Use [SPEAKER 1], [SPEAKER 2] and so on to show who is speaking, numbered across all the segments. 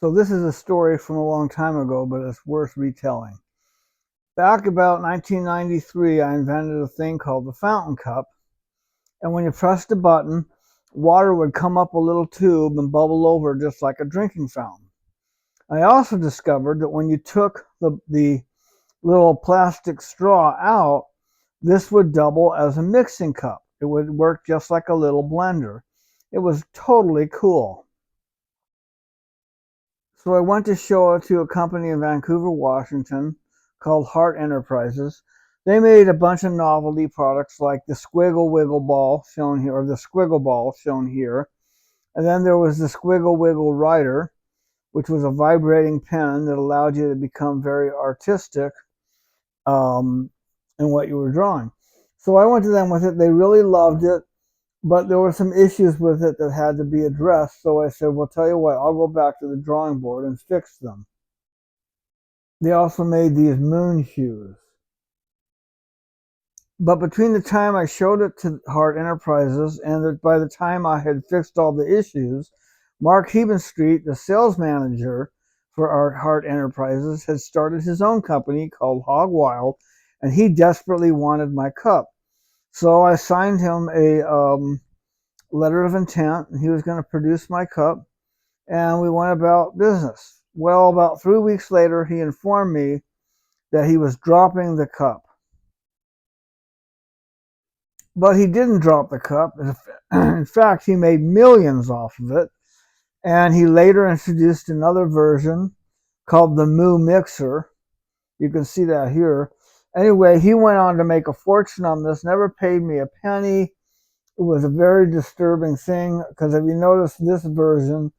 [SPEAKER 1] So this is a story from a long time ago, but it's worth retelling. Back about 1993, I invented a thing called the fountain cup, and when you pressed a button, water would come up a little tube and bubble over just like a drinking fountain. I also discovered that when you took the little plastic straw out, this would double as a mixing cup. It would work just like a little blender. It was totally cool. So I went to show it to a company in Vancouver, Washington called Hart Enterprises. They made a bunch of novelty products like the Squiggle Wiggle ball shown here, or the Squiggle ball shown here. And then there was the Squiggle Wiggle Writer, which was a vibrating pen that allowed you to become very artistic in what you were drawing. So I went to them with it. They really loved it, but there were some issues with it that had to be addressed. So I said, well, tell you what, I'll go back to the drawing board and fix them. They also made these moon shoes. But between the time I showed it to Hart Enterprises and by the time I had fixed all the issues, Mark Hebenstreet, the sales manager for Hart Enterprises, had started his own company called Hog Wild, and he desperately wanted my cup. So I signed him a letter of intent, and he was going to produce my cup, and we went about business. Well, about 3 weeks later, he informed me that he was dropping the cup. But he didn't drop the cup. In fact, he made millions off of it, and he later introduced another version called the Moo Mixer. You can see that here. Anyway, he went on to make a fortune on this, never paid me a penny. It was a very disturbing thing because if you notice this version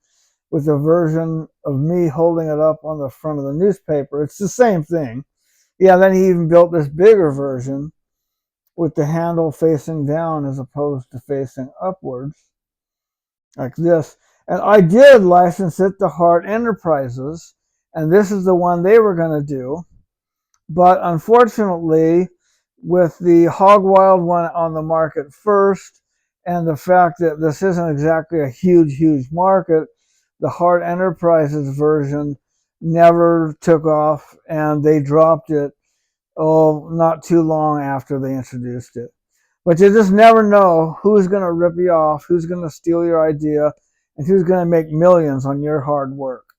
[SPEAKER 1] with the version of me holding it up on the front of the newspaper, it's the same thing. Yeah, then he even built this bigger version with the handle facing down as opposed to facing upwards, like this. And I did license it to Hart Enterprises, and this is the one they were going to do. But unfortunately, with the Hog Wild one on the market first, and the fact that this isn't exactly a huge market, the Hart Enterprises version never took off, and they dropped it, not too long after they introduced it. But you just never know who's going to rip you off, who's going to steal your idea, and who's going to make millions on your hard work.